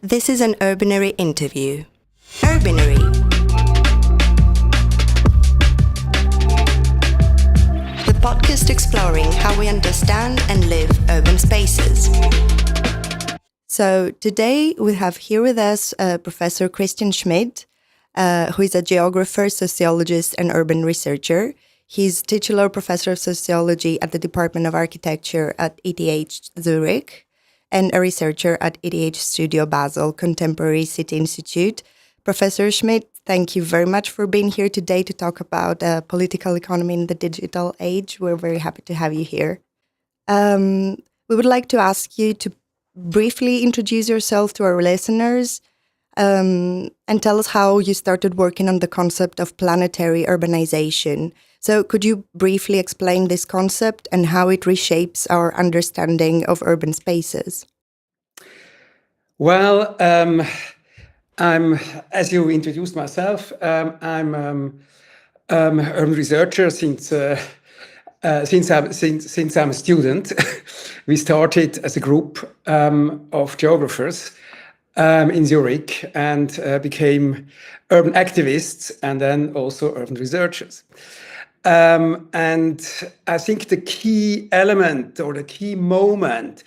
This is an Urbanary interview. Urbanary. The podcast exploring how we understand and live urban spaces. So today we have here with us Professor Christian Schmid, who is a geographer, sociologist, and urban researcher. He's titular professor of sociology at the Department of Architecture at ETH Zürich, and a researcher at ETH Studio Basel, Contemporary City Institute. Professor Schmid, thank you very much for being here today to talk about political economy in the digital age. We're very happy to have you here. We would like to ask you to briefly introduce yourself to our listeners and tell us how you started working on the concept of planetary urbanization. So could you briefly explain this concept and how it reshapes our understanding of urban spaces? Well, I'm, as you introduced myself, I'm an urban researcher since I'm a student. We started as a group of geographers in Zurich and became urban activists and then also urban researchers. And I think the key element or the key moment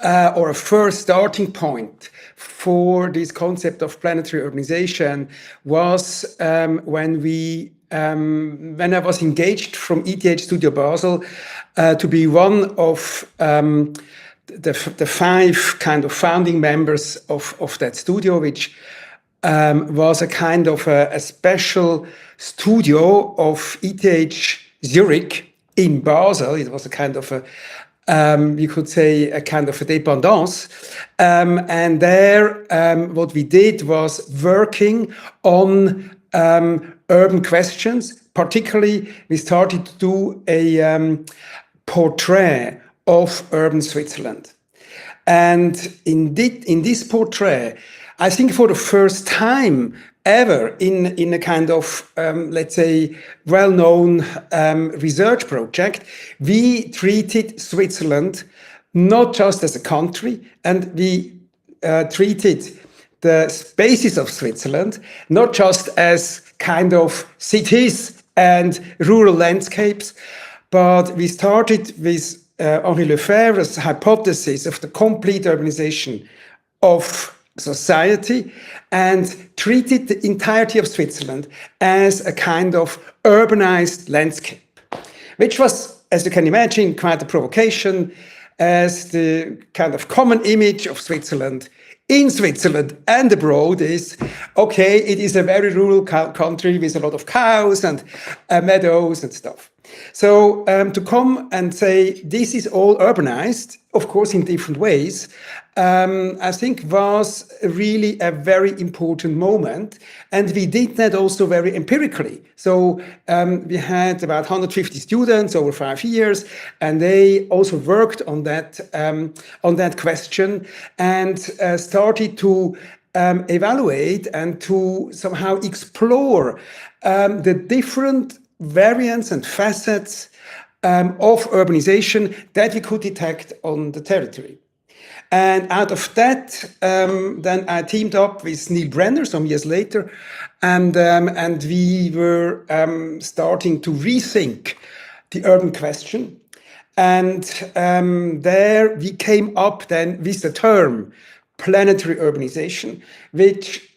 or a first starting point for this concept of planetary urbanization was when I was engaged from ETH Studio Basel to be one of the five kind of founding members of that studio, which was a kind of a special studio of ETH Zurich in Basel. It was a kind of you could say a kind of a dépendance. And there, what we did was working on urban questions. Particularly, we started to do a portrait of urban Switzerland. And in this portrait, I think for the first time ever in a kind of, let's say, well-known research project, we treated Switzerland not just as a country, and we treated the spaces of Switzerland not just as kind of cities and rural landscapes, but we started with Henri Lefebvre's hypothesis of the complete urbanization of society and treated the entirety of Switzerland as a kind of urbanized landscape, which was, as you can imagine, quite a provocation, as the kind of common image of Switzerland in Switzerland and abroad is, okay, it is a very rural country with a lot of cows and meadows and stuff. So to come and say this is all urbanized, of course in different ways, I think was really a very important moment. And we did that also very empirically. So we had about 150 students over 5 years, and they also worked on that question and started to evaluate and to somehow explore the different variants and facets of urbanization that we could detect on the territory. And out of that, then I teamed up with Neil Brenner some years later, and we were starting to rethink the urban question. And there we came up then with the term planetary urbanization, which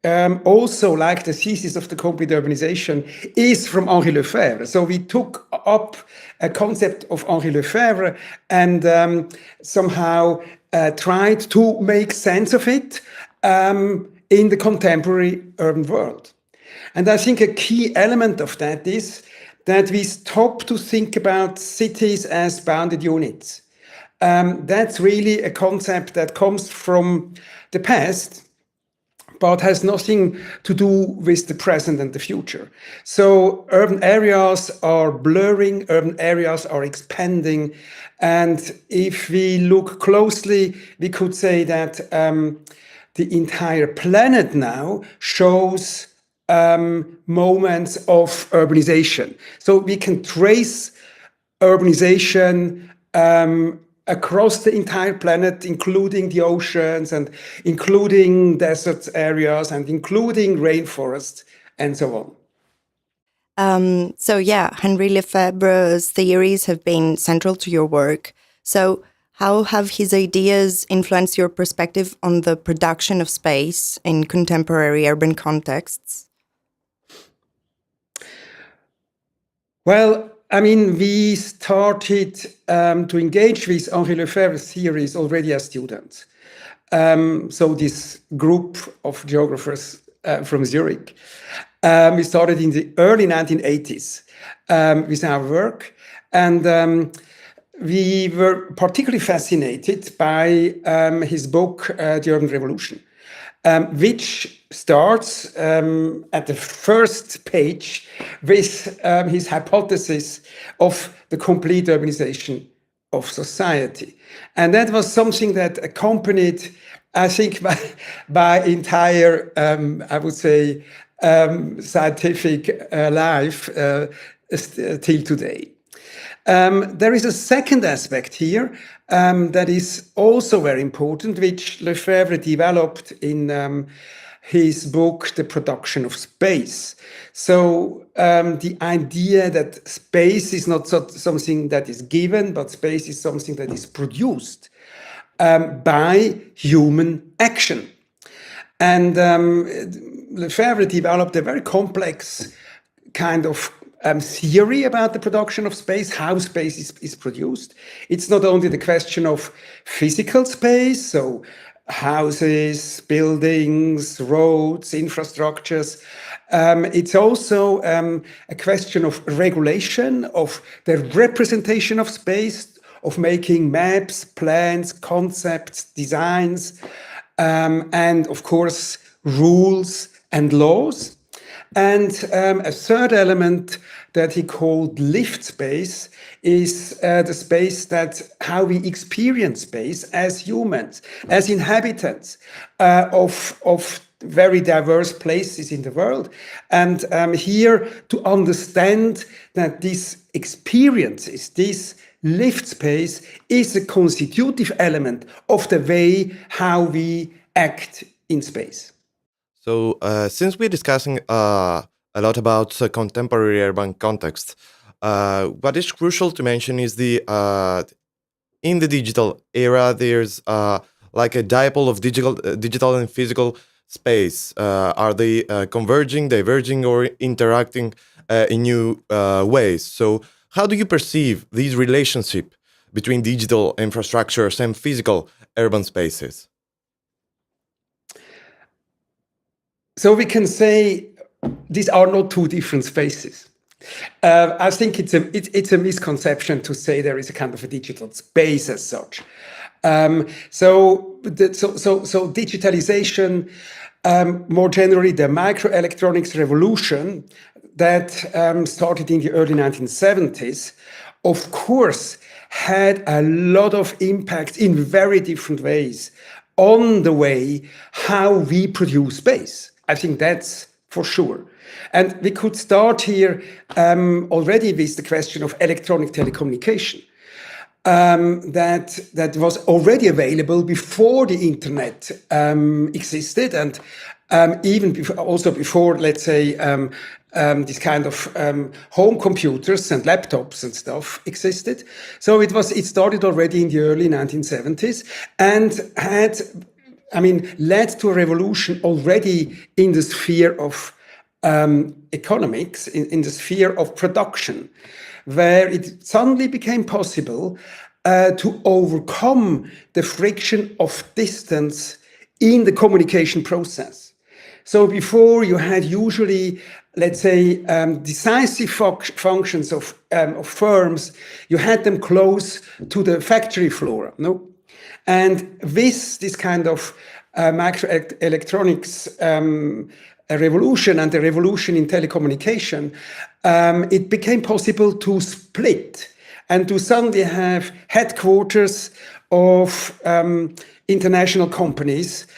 also, like the thesis of the complete urbanization, is from Henri Lefebvre. So we took up a concept of Henri Lefebvre and somehow tried to make sense of it in the contemporary urban world. And I think a key element of that is that we stop to think about cities as bounded units. That's really a concept that comes from the past, but has nothing to do with the present and the future. So urban areas are blurring, urban areas are expanding. And if we look closely, we could say that the entire planet now shows moments of urbanization. So we can trace urbanization across the entire planet, including the oceans and including desert areas and including rainforests and so on. So yeah, Henri Lefebvre's theories have been central to your work. So how have his ideas influenced your perspective on the production of space in contemporary urban contexts? Well, I mean, we started to engage with Henri Lefebvre's theories already as students. So this group of geographers from Zürich, we started in the early 1980s with our work, and we were particularly fascinated by his book, The Urban Revolution, which starts at the first page with his hypothesis of the complete urbanization of society. And that was something that accompanied, I think, by entire, I would say, scientific life till today. There is a second aspect here that is also very important, which Lefebvre developed in his book, The Production of Space. So the idea that space is not something that is given, but space is something that is produced by human action. And Lefebvre developed a very complex kind of theory about the production of space, how space is produced. It's not only the question of physical space, so houses, buildings, roads, infrastructures. It's also a question of regulation, of the representation of space, of making maps, plans, concepts, designs, and of course, rules and laws. And a third element that he called lived space is the space that how we experience space as humans, as inhabitants of very diverse places in the world. And here to understand that these experiences, this lived space is a constitutive element of the way how we act in space. So, since we're discussing a lot about contemporary urban context, what is crucial to mention is the in the digital era, there's like a dipole of digital and physical space. Are they converging, diverging, or interacting in new ways? So, how do you perceive these relationship between digital infrastructures and physical urban spaces? So we can say these are not two different spaces. I think it's a misconception to say there is a kind of a digital space as such. So digitalization, more generally, the microelectronics revolution that started in the early 1970s, of course, had a lot of impact in very different ways on the way how we produce space. I think that's for sure. And we could start here already with the question of electronic telecommunication. That was already available before the internet existed, and even before, let's say, this kind of home computers and laptops and stuff existed. So it started already in the early 1970s and led to a revolution already in the sphere of economics, in the sphere of production, where it suddenly became possible to overcome the friction of distance in the communication process. So before you had usually, let's say, decisive functions of firms, you had them close to the factory floor, no? And with this kind of microelectronics revolution and the revolution in telecommunication, it became possible to split and to suddenly have headquarters of international companies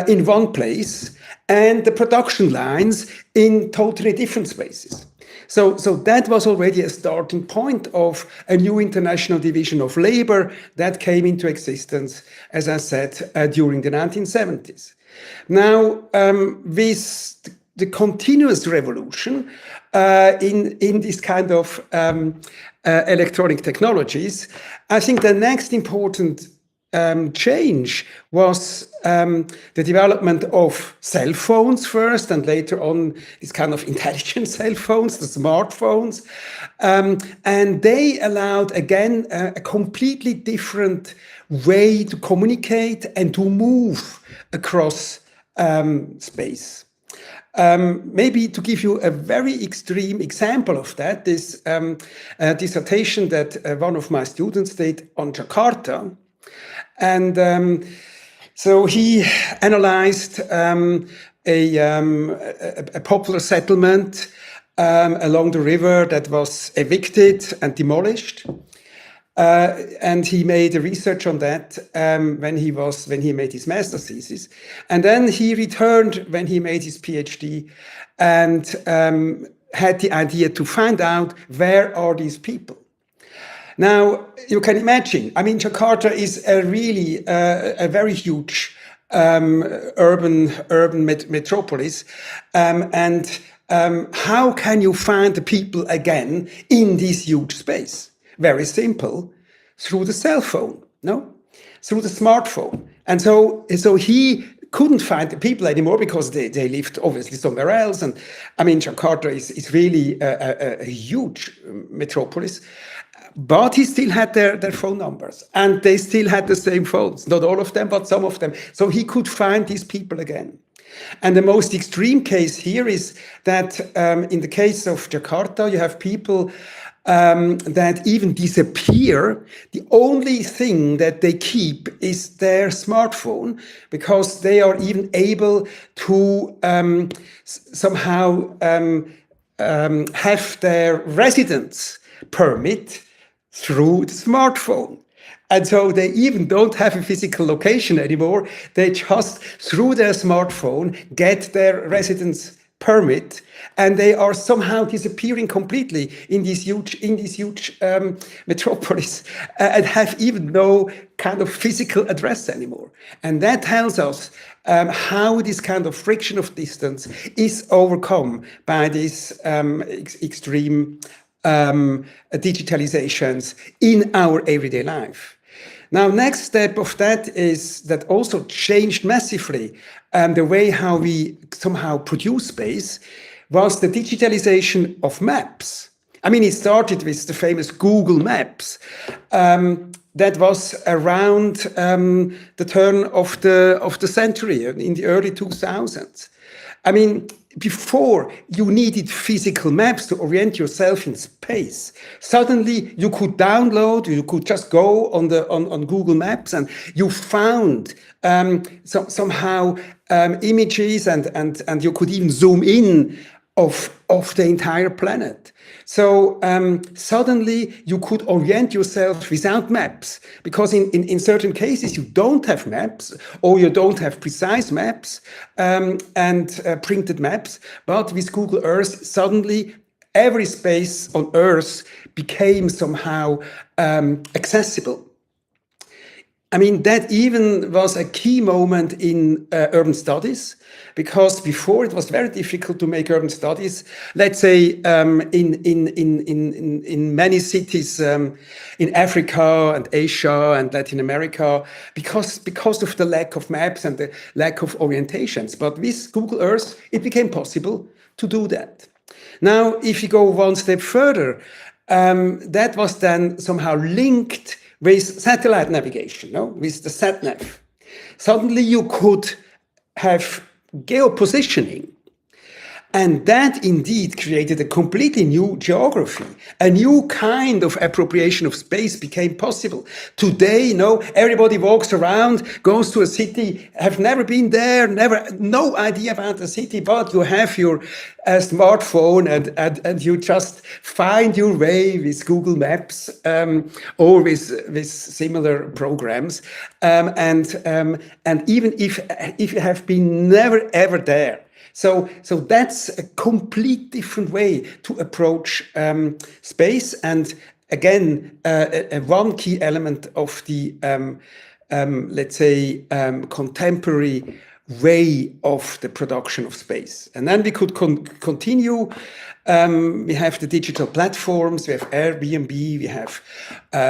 in one place and the production lines in totally different spaces. So that was already a starting point of a new international division of labor that came into existence, as I said, during the 1970s. Now, with the continuous revolution in this kind of electronic technologies, I think the next important change was the development of cell phones first, and later on this kind of intelligent cell phones, the smartphones. And they allowed, again, a completely different way to communicate and to move across space. Maybe to give you a very extreme example of that, this dissertation that one of my students did on Jakarta. And so he analyzed a popular settlement along the river that was evicted and demolished. And he made a research on that when he made his master's thesis. And then he returned when he made his PhD and had the idea to find out where are these people. Now, you can imagine, I mean, Jakarta is a really a very huge urban metropolis. And how can you find the people again in this huge space? Very simple, through the cell phone, no? Through the smartphone. And so he couldn't find the people anymore because they lived obviously somewhere else. And I mean, Jakarta is really a huge metropolis. But he still had their phone numbers, and they still had the same phones. Not all of them, but some of them. So he could find these people again. And the most extreme case here is that in the case of Jakarta, you have people that even disappear. The only thing that they keep is their smartphone, because they are even able to somehow have their residence permit through the smartphone. And so they even don't have a physical location anymore. They just, through their smartphone, get their residence permit, and they are somehow disappearing completely in this huge metropolis and have even no kind of physical address anymore. And that tells us how this kind of friction of distance is overcome by these extreme digitalizations in our everyday life. Now, next step of that is that also changed massively the way how we somehow produce space was the digitalization of maps. I mean, it started with the famous Google Maps. That was around the turn of the century, in the early 2000s. I mean, before you needed physical maps to orient yourself in space. Suddenly you could download, you could just go on Google Maps, and you found somehow images, and you could even zoom in of the entire planet. So suddenly you could orient yourself without maps, because in certain cases you don't have maps, or you don't have precise maps and printed maps. But with Google Earth, suddenly every space on Earth became somehow accessible. I mean, that even was a key moment in urban studies, because before it was very difficult to make urban studies, let's say in many cities in Africa and Asia and Latin America, because of the lack of maps and the lack of orientations. But with Google Earth, it became possible to do that. Now, if you go one step further, that was then somehow linked with satellite navigation, no? With the sat-nav. Suddenly you could have geopositioning. And that indeed created a completely new geography. A new kind of appropriation of space became possible. Today, everybody walks around, goes to a city, have never been there, no idea about the city, but you have your smartphone and you just find your way with Google Maps or with similar programs. And even if you have been never ever there, So that's a complete different way to approach space. And again, one key element of the, let's say, contemporary way of the production of space. And then we could continue. We have the digital platforms, we have Airbnb, we have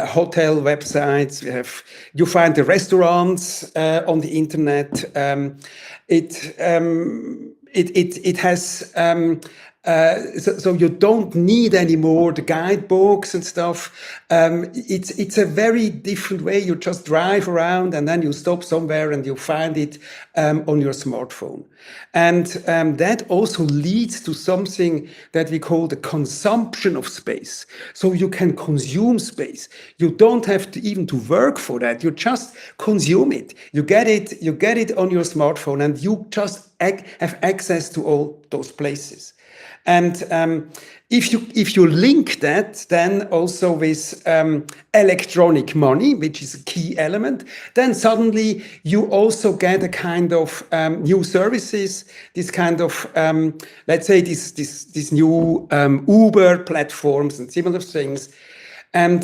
hotel websites, you find the restaurants on the internet. It has so you don't need anymore the guidebooks and stuff. It's a very different way. You just drive around and then you stop somewhere and you find it on your smartphone. And that also leads to something that we call the consumption of space. So you can consume space. You don't have to even to work for that. You just consume it. You get it on your smartphone, and you just have access to all those places. And if you link that then also with electronic money, which is a key element, then suddenly you also get a kind of new services, this kind of, let's say, this new Uber platforms and similar things. And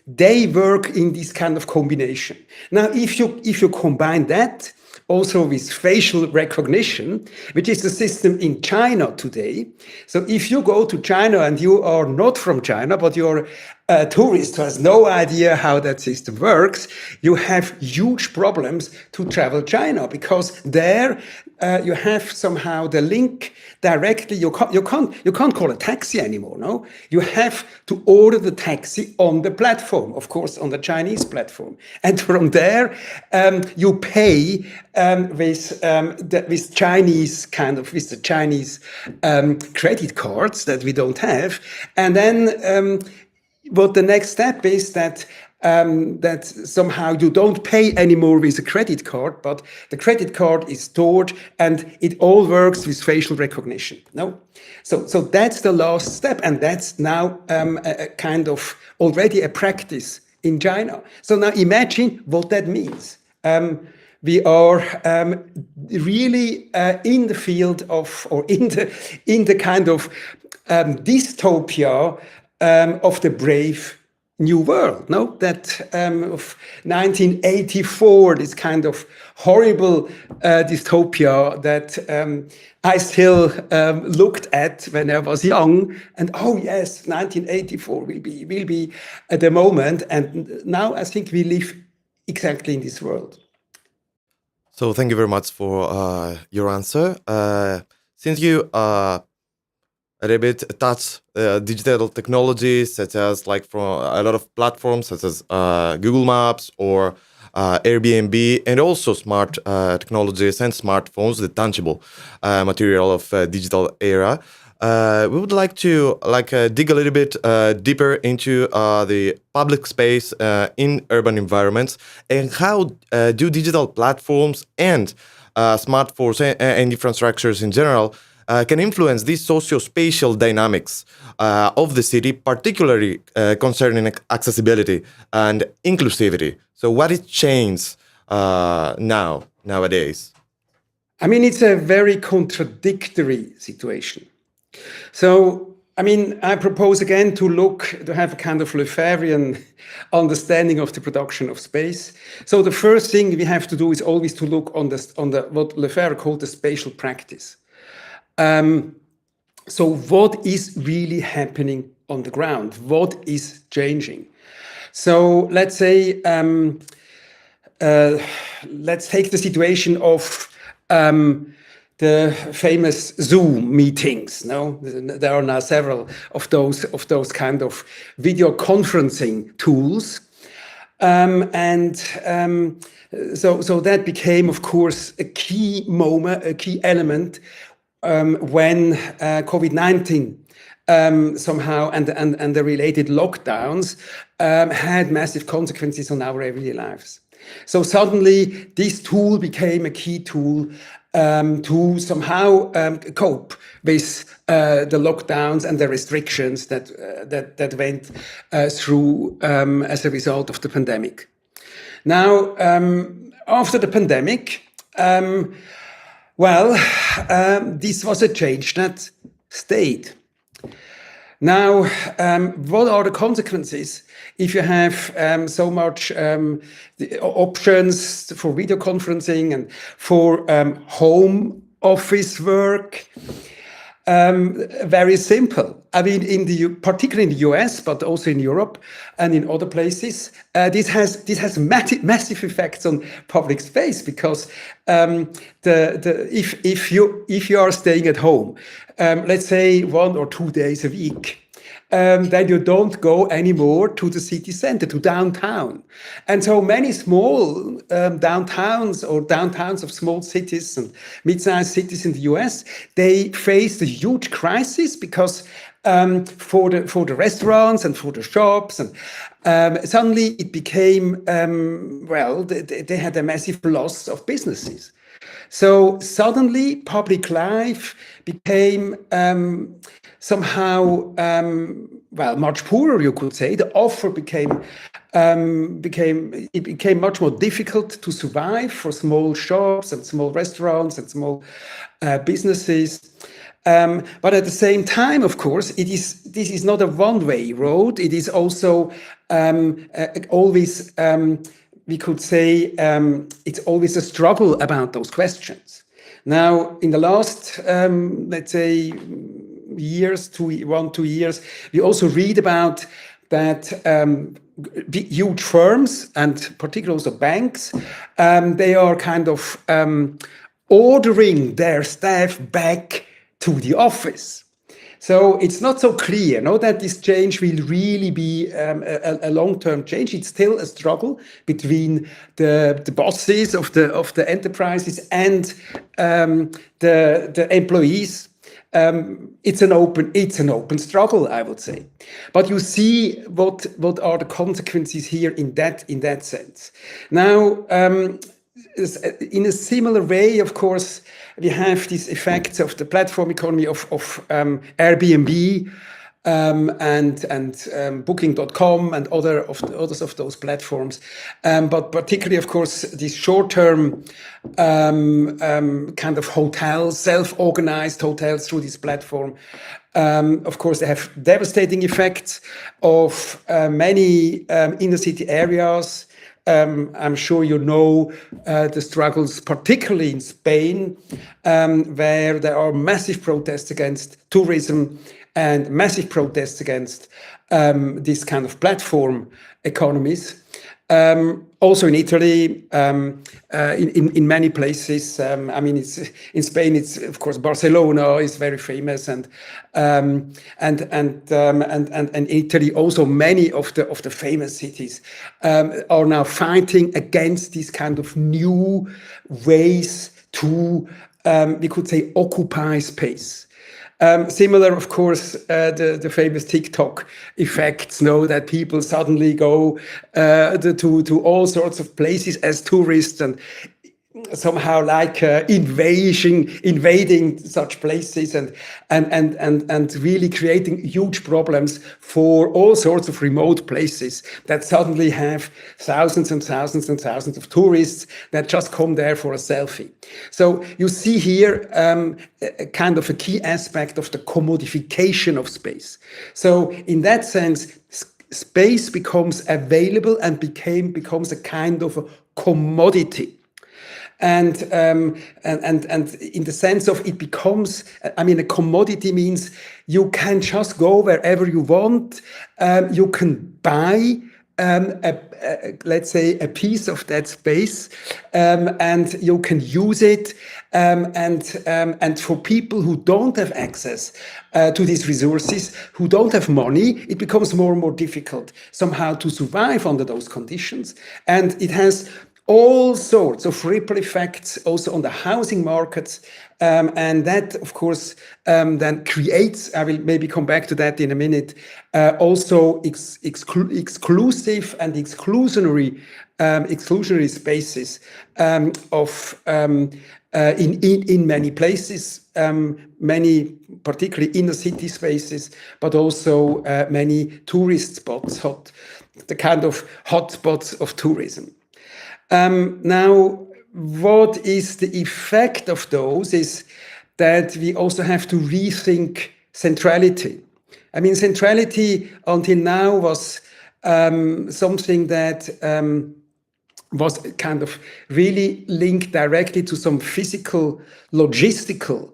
they work in this kind of combination. Now, if you combine that also with facial recognition, which is the system in China today. So if you go to China and you are not from China, but you're a tourist who has no idea how that system works, you have huge problems to travel China, because there you have somehow the link directly. You can't call a taxi anymore. No, you have to order the taxi on the platform, of course, on the Chinese platform, and from there you pay with Chinese with the Chinese credit cards that we don't have, and then. But the next step is that that somehow you don't pay anymore with a credit card, but the credit card is stored and it all works with facial recognition. No, so that's the last step, and that's now a kind of already a practice in China. So now imagine what that means. We are really in the field of, or in the kind of dystopia. Of the brave new world, no? That of 1984, this kind of horrible dystopia that I still looked at when I was young, and oh yes, 1984 will be the moment, and now I think we live exactly in this world. So thank you very much for your answer. Since you a little bit touch digital technologies, such as like from a lot of platforms such as Google Maps or Airbnb, and also smart technologies and smartphones, the tangible material of digital era. We would like to dig a little bit deeper into the public space in urban environments, and how do digital platforms and smartphones and infrastructures in general can influence these socio-spatial dynamics of the city, particularly concerning accessibility and inclusivity. So what is changed nowadays? I mean, it's a very contradictory situation. So, I mean, I propose again to have a kind of Lefebvrean understanding of the production of space. So the first thing we have to do is always to look on the what Lefebvre called the spatial practice. So what is really happening on the ground? What is changing? So let's say, let's take the situation of the famous Zoom meetings. No, there are now several of those kind of video conferencing tools, so that became, of course, a key moment, a key element. When COVID-19 somehow and the related lockdowns had massive consequences on our everyday lives. So suddenly this tool became a key tool to somehow cope with the lockdowns and the restrictions that went through as a result of the pandemic. Now, after the pandemic, Well, this was a change that stayed. Now, what are the consequences if you have so much the options for video conferencing and for home office work? Very simple. I mean, particularly in the US, but also in Europe and in other places, this has massive effects on public space because if you are staying at home, let's say 1 or 2 days a week. Then you don't go anymore to the city center, to downtown. And so many small downtowns of small cities and mid-sized cities in the US, they faced a huge crisis because for the restaurants and for the shops and suddenly it became, they had a massive loss of businesses. So suddenly public life became somehow much poorer, you could say. The offer became much more difficult to survive for small shops and small restaurants and small businesses. But at the same time, of course, this is not a one-way road. It is also always, we could say, it's always a struggle about those questions. Now, in the last, let's say, years, 1, 2 years, we also read about that huge firms and particularly also banks, they are kind of ordering their staff back to the office. So it's not so clear, that this change will really be a long-term change. It's still a struggle between the bosses of the enterprises and the employees. It's an open struggle, I would say. But you see what are the consequences here in that sense. Now, in a similar way, of course, we have these effects of the platform economy of Airbnb and Booking.com and others of those platforms, but particularly, of course, these short-term kind of hotels, self-organized hotels through this platform. Of course, they have devastating effects of many inner city areas. I'm sure you know the struggles, particularly in Spain, where there are massive protests against tourism and massive protests against this kind of platform economies. Also in Italy, in many places. I mean, it's in Spain. It's of course Barcelona is very famous, and in Italy also many of the famous cities are now fighting against these kind of new ways to we could say occupy space. Similar, of course, the famous TikTok effects, that people suddenly go to all sorts of places as tourists and somehow like invading such places and really creating huge problems for all sorts of remote places that suddenly have thousands and thousands and thousands of tourists that just come there for a selfie. So you see here a kind of a key aspect of the commodification of space. So in that sense, space becomes available and becomes a kind of a commodity. And in the sense of it becomes, I mean, a commodity means you can just go wherever you want. You can buy, let's say, a piece of that space, and you can use it. And for people who don't have access to these resources, who don't have money, it becomes more and more difficult somehow to survive under those conditions. And it has all sorts of ripple effects also on the housing markets. And that, of course, then creates, I will maybe come back to that in a minute, also exclusive and exclusionary spaces in many places, many particularly inner city spaces, but also many tourist spots, the kind of hotspots of tourism. Now, what is the effect of those is that we also have to rethink centrality. I mean, centrality until now was something that was kind of really linked directly to some physical, logistical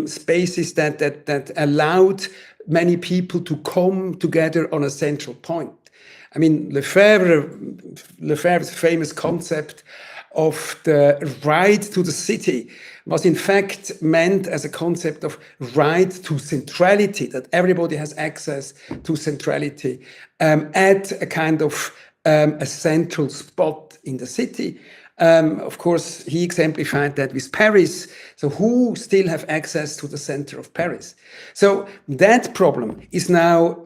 spaces that allowed many people to come together on a central point. I mean, Lefebvre's famous concept of the right to the city was in fact meant as a concept of right to centrality, that everybody has access to centrality at a kind of a central spot in the city. Of course, he exemplified that with Paris. So who still have access to the center of Paris? So that problem is now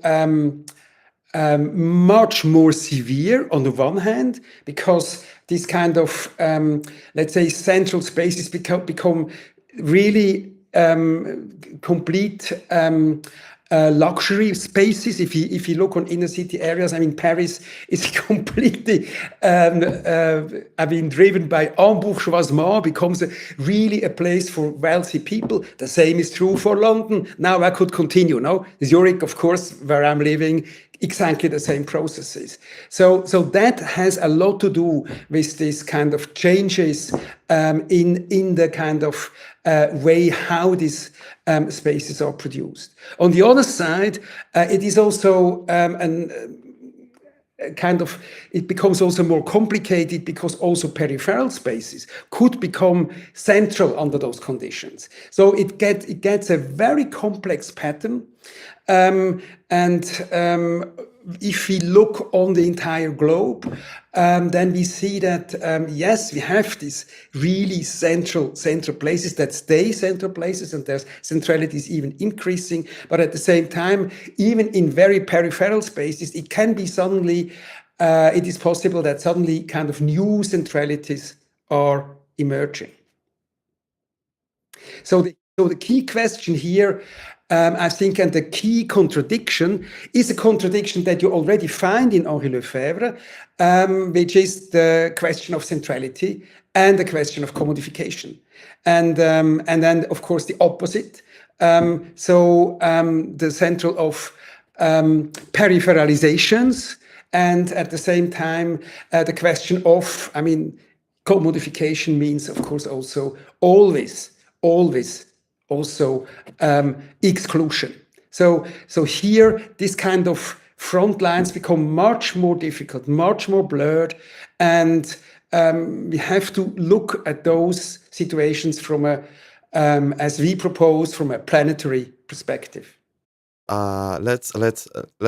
much more severe on the one hand, because these kind of, let's say, central spaces become really complete luxury spaces. If you look on inner city areas, I mean, Paris is completely, driven by embourgeoisement, becomes really a place for wealthy people. The same is true for London. Now I could continue. No, Zürich, of course, where I'm living, exactly the same processes. So that has a lot to do with this kind of changes in the kind of way how these spaces are produced. On the other side, it is also it becomes also more complicated because also peripheral spaces could become central under those conditions. So it gets a very complex pattern. If we look on the entire globe, then we see that, yes, we have these really central places that stay central places, and their centrality is even increasing. But at the same time, even in very peripheral spaces, it can be suddenly, it is possible that suddenly kind of new centralities are emerging. So the key question here, I think, and the key contradiction is a contradiction that you already find in Henri Lefebvre, which is the question of centrality and the question of commodification. And then, of course, the opposite. The central of peripheralizations, and at the same time, the question of, I mean, commodification means, of course, also always also exclusion. So here, this kind of front lines become much more difficult, much more blurred, and we have to look at those situations from as we propose, from a planetary perspective. Let's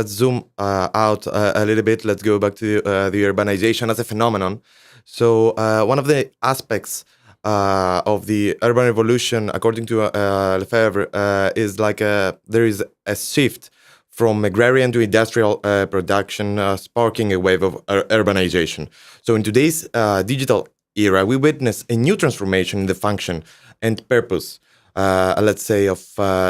zoom out a little bit. Let's go back to the urbanization as a phenomenon. So one of the aspects of the urban revolution, according to Lefebvre, is like there is a shift from agrarian to industrial production, sparking a wave of urbanization. So in today's digital era, we witness a new transformation in the function and purpose, let's say, of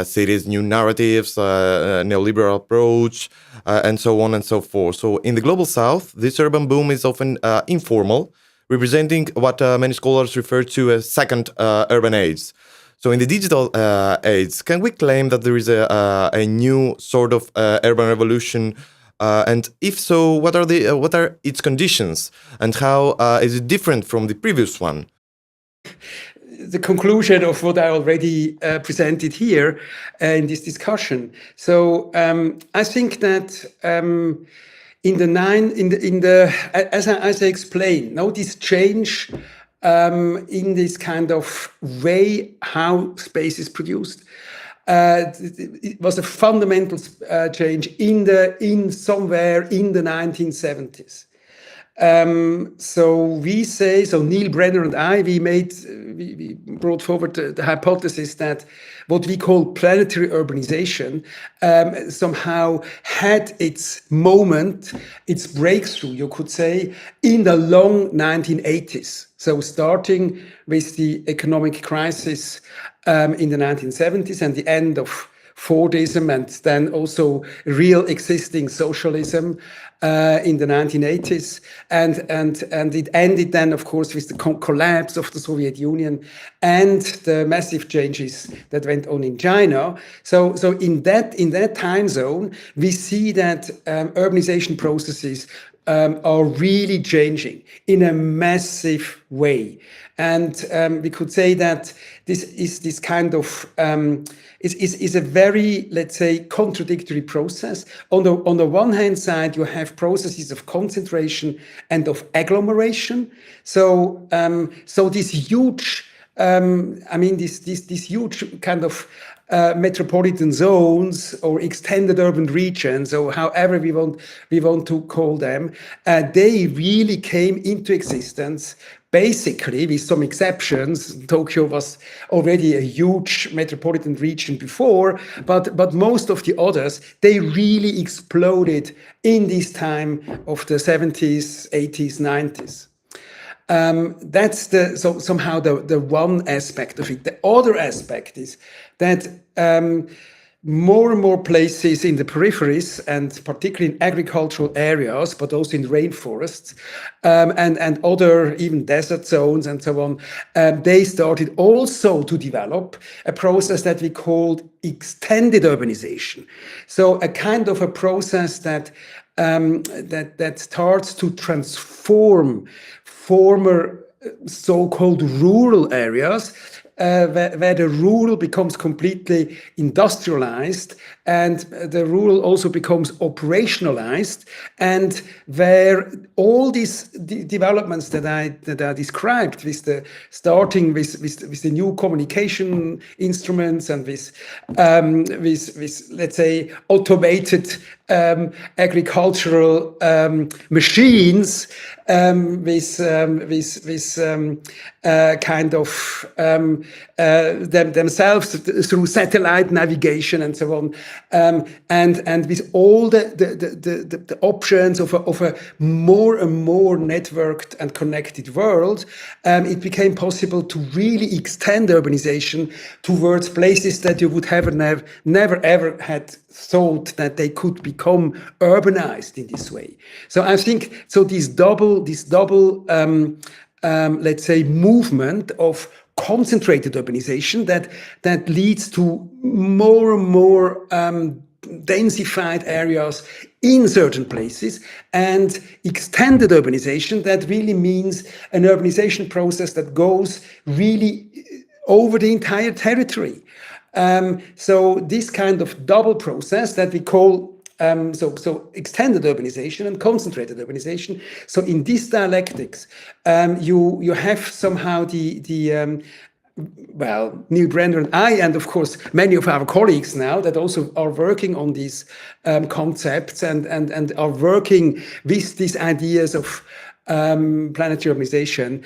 cities, new narratives, neoliberal approach, and so on and so forth. So in the global south, this urban boom is often informal, representing what many scholars refer to as second urban age. So in the digital age, can we claim that there is a new sort of urban revolution? And if so, what are its conditions, and how is it different from the previous one? The conclusion of what I already presented here in this discussion. So I think that as I explained, now this change in this kind of way how space is produced, it was a fundamental change in somewhere in the 1970s. So Neil Brenner and I, we brought forward the hypothesis that what we call planetary urbanization somehow had its moment, its breakthrough, you could say, in the long 1980s. So starting with the economic crisis in the 1970s and the end of Fordism and then also real existing socialism in the 1980s, and it ended then, of course, with the collapse of the Soviet Union and the massive changes that went on in China. So in that time zone, we see that urbanization processes are really changing in a massive way. And we could say that this is this kind of is a very, let's say, contradictory process. On the one hand side, you have processes of concentration and of agglomeration. So this huge, this huge kind of metropolitan zones or extended urban regions, or however we want to call them, they really came into existence. Basically, with some exceptions, Tokyo was already a huge metropolitan region before, but most of the others, they really exploded in this time of the 70s, 80s, 90s. That's somehow the one aspect of it. The other aspect is that more and more places in the peripheries, and particularly in agricultural areas, but also in rainforests and other even desert zones and so on, they started also to develop a process that we called extended urbanization. So a kind of a process that starts to transform former so-called rural areas, where the rural becomes completely industrialized and the rural also becomes operationalized, and where all these developments that I described, with the starting with the new communication instruments and with let's say automated agricultural machines, with kind of themselves through satellite navigation and so on, and with all the options of a more and more networked and connected world, it became possible to really extend urbanization towards places that you would have never ever had thought that they could become urbanized in this way. So I think this double let's say movement of concentrated urbanization that leads to more and more densified areas in certain places, and extended urbanization that really means an urbanization process that goes really over the entire territory. So this kind of double process that we call so extended urbanization and concentrated urbanization. So in this dialectics, you have somehow Neil Brenner and I, and of course many of our colleagues now that also are working on these concepts and are working with these ideas of planetary urbanization.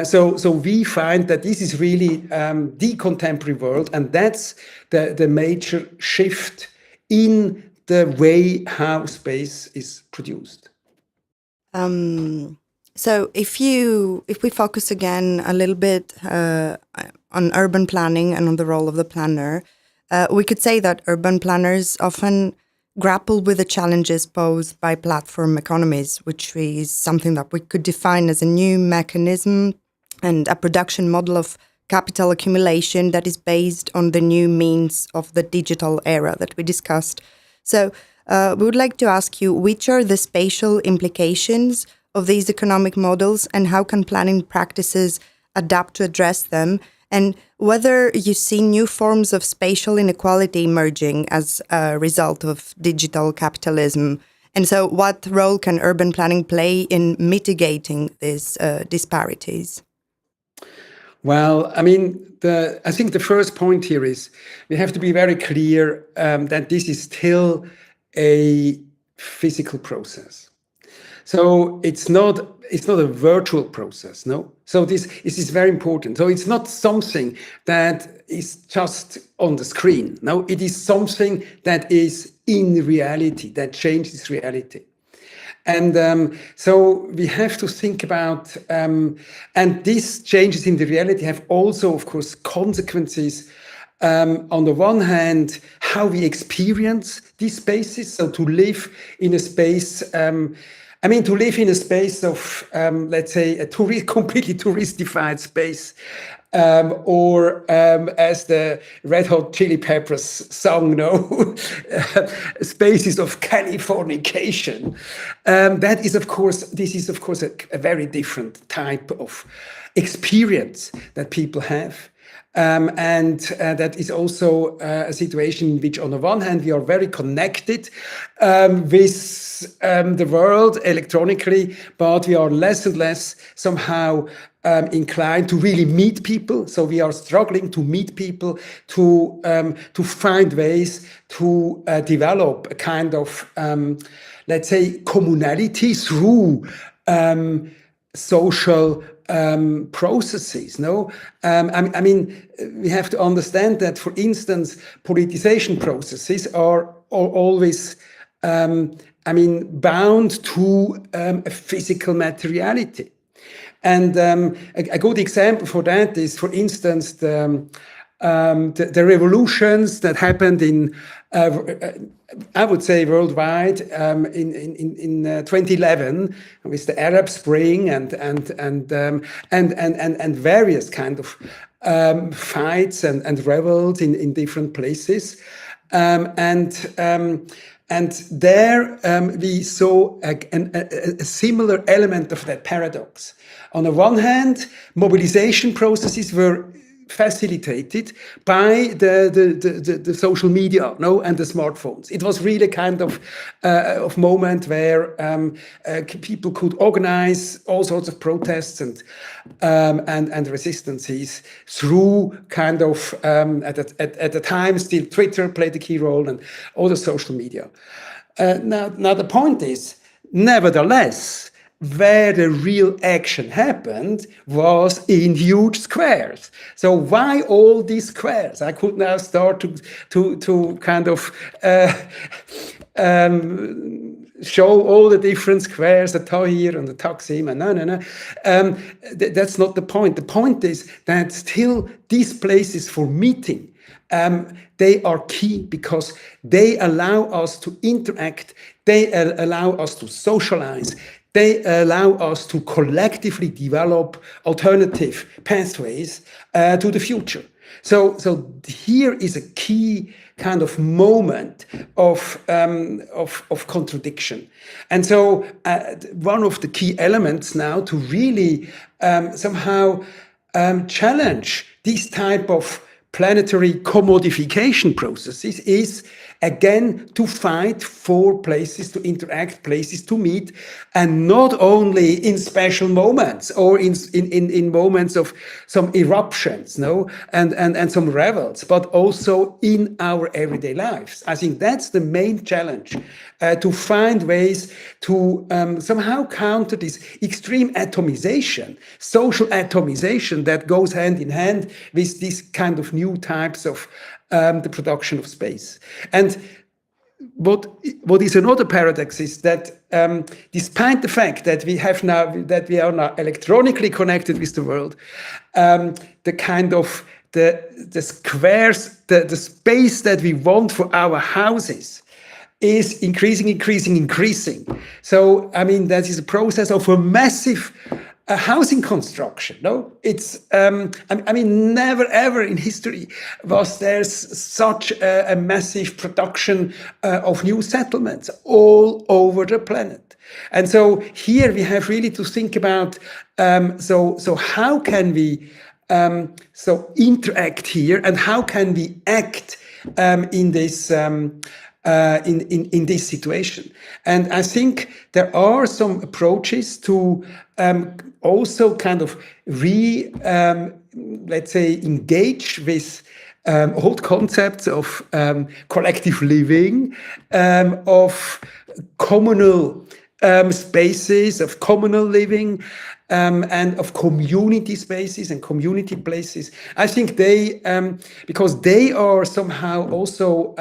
So we find that this is really the contemporary world, and that's the major shift in the way how space is produced. So if we focus again a little bit on urban planning and on the role of the planner, we could say that urban planners often grapple with the challenges posed by platform economies, which is something that we could define as a new mechanism and a production model of capital accumulation that is based on the new means of the digital era that we discussed. So we would like to ask you, which are the spatial implications of these economic models, and how can planning practices adapt to address them, and whether you see new forms of spatial inequality emerging as a result of digital capitalism. And so what role can urban planning play in mitigating these disparities? Well, I mean, I think the first point here is we have to be very clear that this is still a physical process. So it's not a virtual process, no? So this is very important. So it's not something that is just on the screen. No, it is something that is in reality, that changes reality. And so we have to think about, and these changes in the reality have also, of course, consequences on the one hand, how we experience these spaces. So to live in a space, to live in a space of, let's say, a completely touristified space, or as the Red Hot Chili Peppers song, no, spaces of Californication. This is of course a very different type of experience that people have. And that is also a situation in which, on the one hand, we are very connected with the world electronically, but we are less and less somehow inclined to really meet people. So we are struggling to meet people, to find ways to develop a kind of, let's say, communality through social processes. No, we have to understand that, for instance, politicization processes are always, bound to a physical materiality. And a good example for that is, for instance, the revolutions that happened in, I would say, worldwide in 2011 with the Arab Spring and various kind of fights and rebels in different places, and there we saw a similar element of that paradox. On the one hand, mobilization processes were facilitated by the social media, no, and the smartphones. It was really kind of moment where people could organize all sorts of protests and resistances through kind of at the time still Twitter played a key role and all the social media. Now the point is, nevertheless, where the real action happened was in huge squares. So why all these squares? I could now start to kind of show all the different squares, the Tahrir and the Taksim, and no. That's not the point. The point is that still these places for meeting, they are key because they allow us to interact, they allow us to socialize, they allow us to collectively develop alternative pathways to the future. So here is a key kind of moment of contradiction. And so one of the key elements now to really somehow challenge these type of planetary commodification processes is, again, to fight for places to interact, places to meet, and not only in special moments or in moments of some eruptions, no, and some revels, but also in our everyday lives. I think that's the main challenge, to find ways to somehow counter this extreme atomization, social atomization that goes hand in hand with this kind of new types of the production of space. And what is another paradox is that despite the fact that we are now electronically connected with the world, the kind of the squares, the space that we want for our houses is increasing. So that is a process of a massive housing construction. No, it's never ever in history was there such a massive production of new settlements all over the planet. And so here we have really to think about so how can we interact here, and how can we act in this in this situation. And I think there are some approaches to also kind of let's say, engage with old concepts of collective living, of communal spaces, of communal living, and of community spaces and community places. I think they, because they are somehow also,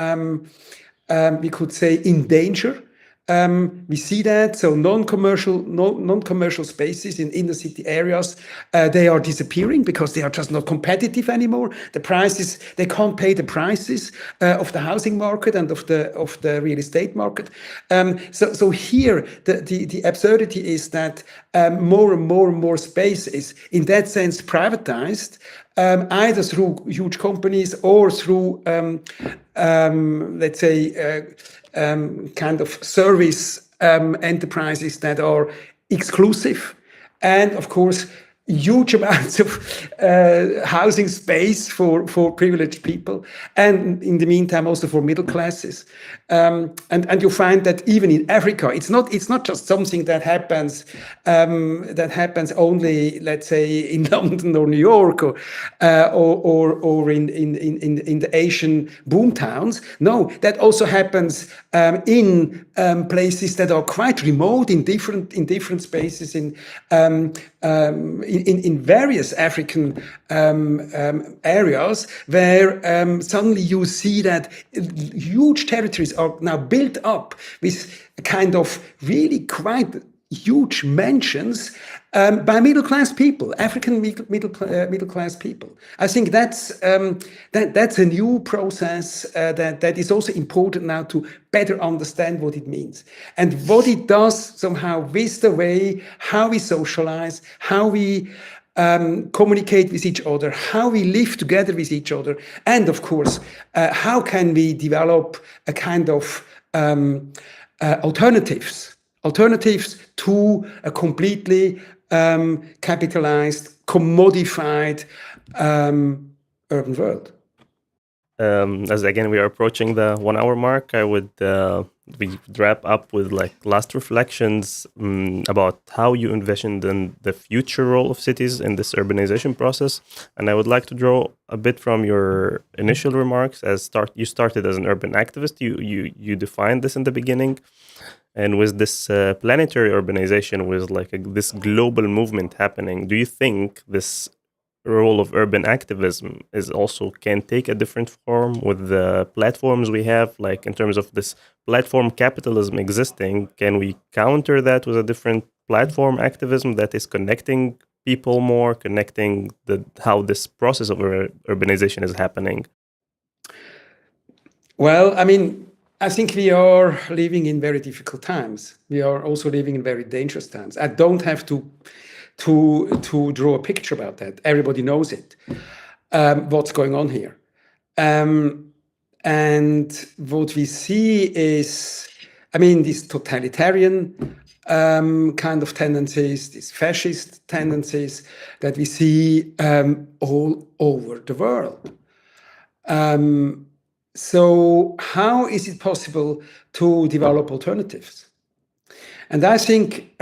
we could say, in danger We see that. So non-commercial spaces in inner city areas, they are disappearing because they are just not competitive anymore. The prices, they can't pay the prices of the housing market and of the real estate market. So here the absurdity is that more and more space is in that sense privatized, either through huge companies or through let's say kind of service enterprises that are exclusive, and of course huge amounts of housing space for privileged people, and in the meantime also for middle classes. And you find that even in Africa, it's not just something that happens only, let's say, in London or New York or in the Asian boom towns. No, that also happens in places that are quite remote, in different spaces in various African areas, where suddenly you see that huge territories are now built up with a kind of really quite huge mansions by middle-class people, African middle-class people. I think that's a new process that is also important now to better understand what it means and what it does somehow with the way how we socialize, how we communicate with each other, how we live together with each other, and of course, how can we develop a kind of alternatives to a completely capitalized, commodified urban world. As again we are approaching the 1 hour mark, I would we wrap up with like last reflections about how you envision the future role of cities in this urbanization process. And I would like to draw a bit from your initial remarks. You started as an urban activist. You defined this in the beginning. And with this planetary urbanization, with like this global movement happening, do you think this role of urban activism is also can take a different form with the platforms we have, like in terms of this platform capitalism existing? Can we counter that with a different platform activism that is connecting people more, connecting how this process of urbanization is happening? Well, I mean, I think we are living in very difficult times. We are also living in very dangerous times. I don't have to draw a picture about that. Everybody knows it. What's going on here? And what we see is, I mean, these totalitarian kind of tendencies, these fascist tendencies that we see all over the world. So how is it possible to develop alternatives? And I think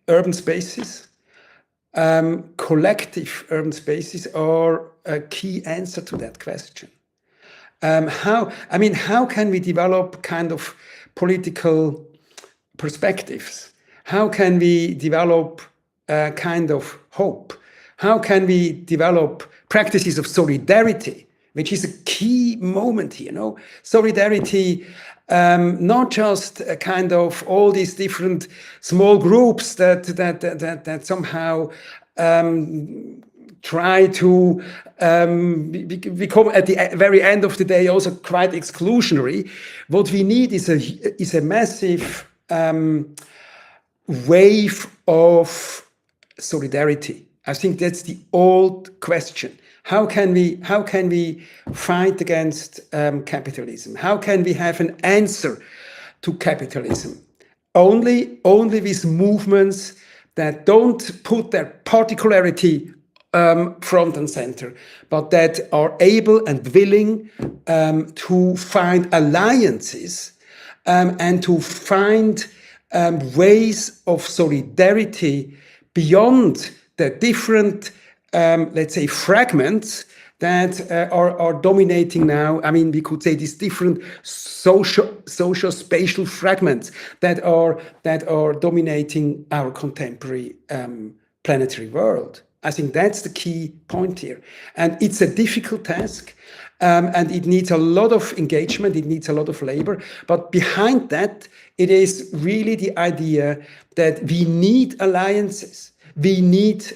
urban spaces, collective urban spaces, are a key answer to that question. How can we develop kind of political perspectives? How can we develop a kind of hope? How can we develop practices of solidarity, which is a key moment here, Solidarity, not just a kind of all these different small groups that somehow try to become at the very end of the day also quite exclusionary. What we need is a massive wave of solidarity. I think that's the old question. How can we fight against capitalism? How can we have an answer to capitalism? Only with movements that don't put their particularity front and center, but that are able and willing to find alliances and to find ways of solidarity beyond the different let's say fragments that are dominating now. I mean, we could say these different social spatial fragments that are dominating our contemporary planetary world. I think that's the key point here. And it's a difficult task. And it needs a lot of engagement, it needs a lot of labor. But behind that, it is really the idea that we need alliances. We need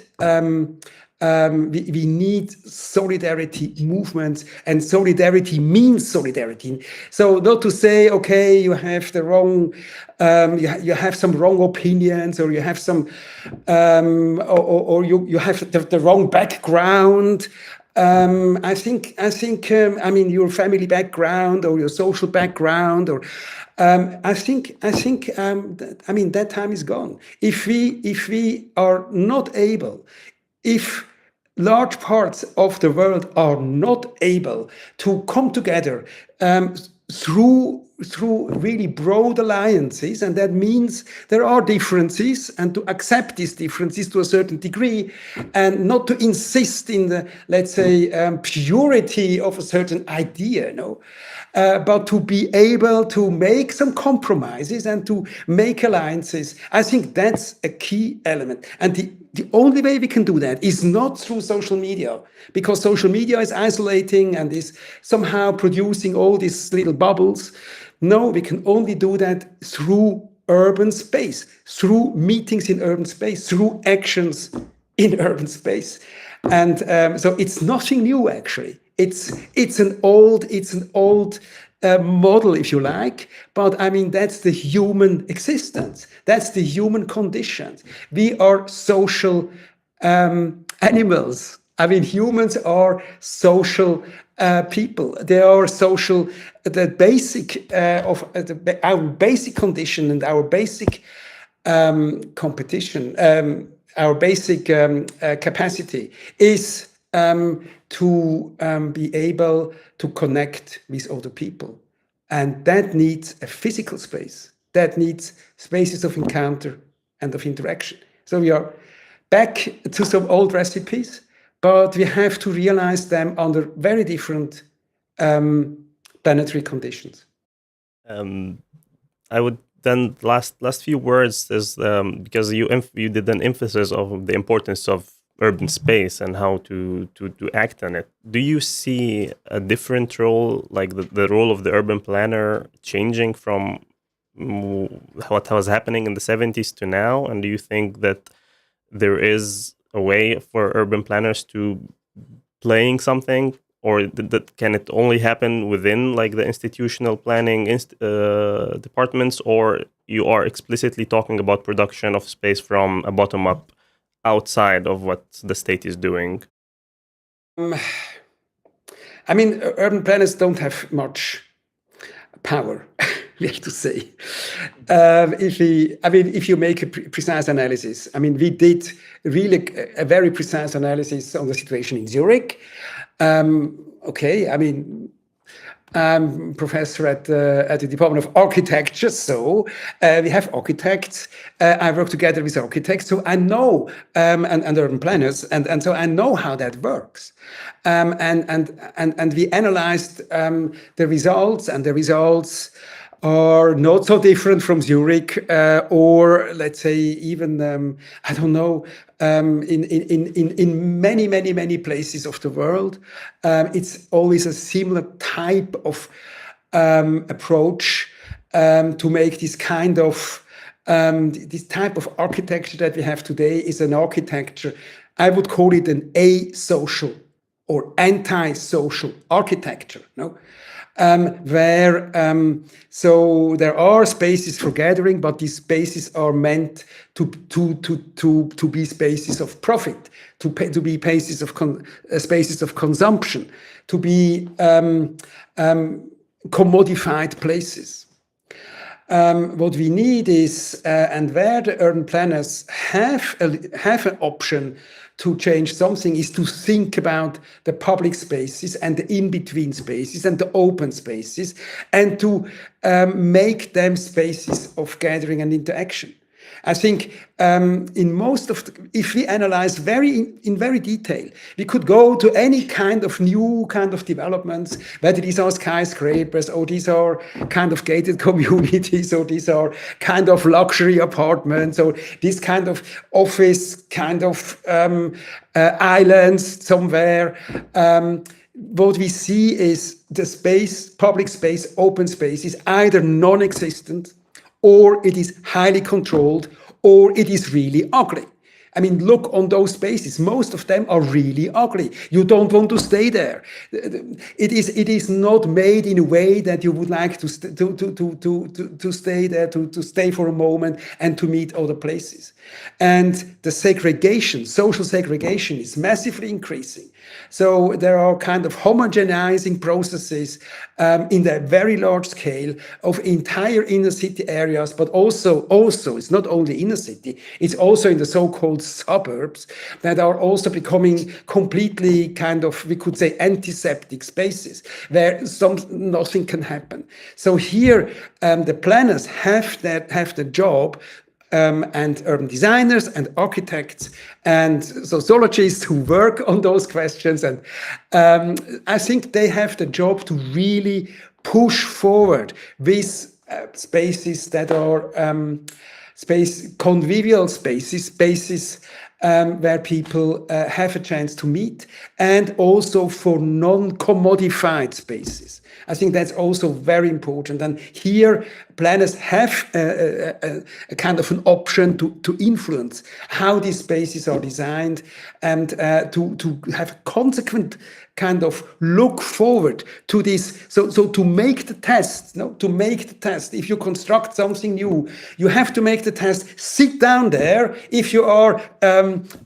we need solidarity movements, and solidarity means solidarity. So not to say, okay, you have the wrong, you have some wrong opinions, or you have some, or you have the wrong background. I think, I mean, your family background or your social background, or I mean, that time is gone. If we are not able, if large parts of the world are not able to come together through really broad alliances, and that means there are differences, and to accept these differences to a certain degree, and not to insist in the, let's say, purity of a certain idea, but to be able to make some compromises and to make alliances. I think that's a key element. And the only way we can do that is not through social media, because social media is isolating and is somehow producing all these little bubbles. No, we can only do that through urban space, through meetings in urban space, through actions in urban space. And so it's nothing new, actually. It's an old model, if you like, but I mean, that's the human existence. That's the human condition. We are social animals. I mean, humans are social people. They are social. The basic our basic condition and our basic competition, our basic capacity is to be able to connect with other people. And that needs a physical space. That needs spaces of encounter and of interaction. So we are back to some old recipes, but we have to realize them under very different planetary conditions. I would then last few words is because you did an emphasis of the importance of urban space and how to act on it. Do you see a different role, like the role of the urban planner changing from what was happening in the 70s to now? And do you think that there is a way for urban planners to playing something, or that can it only happen within like the institutional planning departments, or you are explicitly talking about production of space from a bottom up outside of what the state is doing? I mean, urban planners don't have much power, we have to say. If you make a precise analysis, I mean, we did really a very precise analysis on the situation in Zurich. Okay, I mean, I'm professor at the Department of Architecture, so we have architects. I work together with architects, so I know, and urban planners, and so I know how that works. And we analyzed the results, and the results are not so different from Zurich, or let's say even I don't know, in many places of the world. It's always a similar type of approach to make this kind of this type of architecture that we have today is an architecture. I would call it an asocial or anti-social architecture. No. Where so there are spaces for gathering, but these spaces are meant to be spaces of profit, to be spaces of consumption, to be commodified places. What we need is, and where the urban planners have an option to change something, is to think about the public spaces and the in-between spaces and the open spaces, and to make them spaces of gathering and interaction. I think in most of if we analyze in very detail, we could go to any kind of new kind of developments, whether these are skyscrapers or these are kind of gated communities or these are kind of luxury apartments or this kind of office kind of islands somewhere. What we see is the space, public space, open space is either non-existent or it is highly controlled or it is really ugly. I mean, look on those spaces. Most of them are really ugly. You don't want to stay there. It is not made in a way that you would like to stay there, to stay for a moment and to meet other places. And the segregation, social segregation, is massively increasing. So there are kind of homogenizing processes in the very large scale of entire inner city areas, but also it's not only inner city, it's also in the so-called suburbs that are also becoming completely kind of, we could say, antiseptic spaces where nothing can happen. So here the planners have the job, and urban designers and architects and sociologists who work on those questions. And I think they have the job to really push forward with spaces that are convivial spaces where people have a chance to meet, and also for non-commodified spaces. I think that's also very important. And here, planners have a kind of an option to influence how these spaces are designed and to have a consequent kind of look forward to this. So to make the test, if you construct something new, you have to make the test, sit down there if you are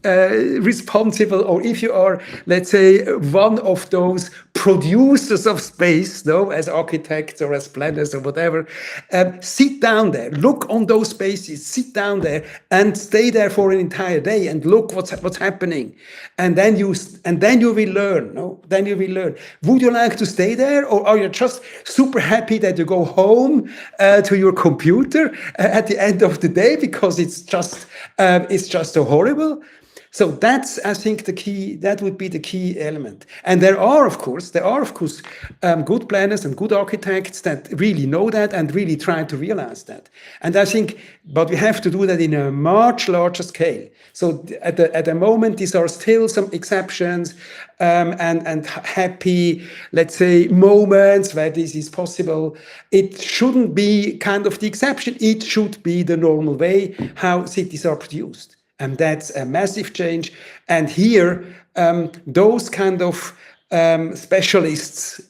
responsible, or if you are, let's say, one of those producers of space, as architects or as planners or whatever, sit down there, look on those spaces, sit down there and stay there for an entire day and look what's happening. And then you will learn, Then you will learn. Would you like to stay there, or are you just super happy that you go home to your computer at the end of the day because it's just so horrible? So that's, I think, the key. That would be the key element. And there are, of course, good planners and good architects that really know that and really try to realize that. And I think, but we have to do that in a much larger scale. So at the moment, these are still some exceptions and happy, let's say, moments where this is possible. It shouldn't be kind of the exception. It should be the normal way how cities are produced. And that's a massive change. And here, those kind of specialists,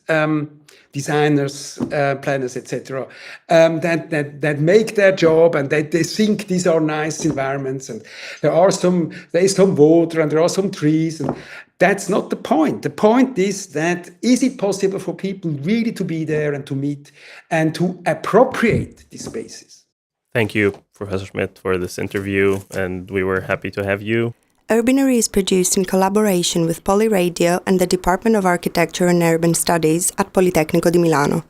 designers, planners, etc., that make their job and that they think these are nice environments, and there is some water and there are some trees, and that's not the point. The point is that is it possible for people really to be there and to meet and to appropriate these spaces? Thank you, Professor Schmid, for this interview, and we were happy to have you. Urbinary is produced in collaboration with Polyradio and the Department of Architecture and Urban Studies at Politecnico di Milano.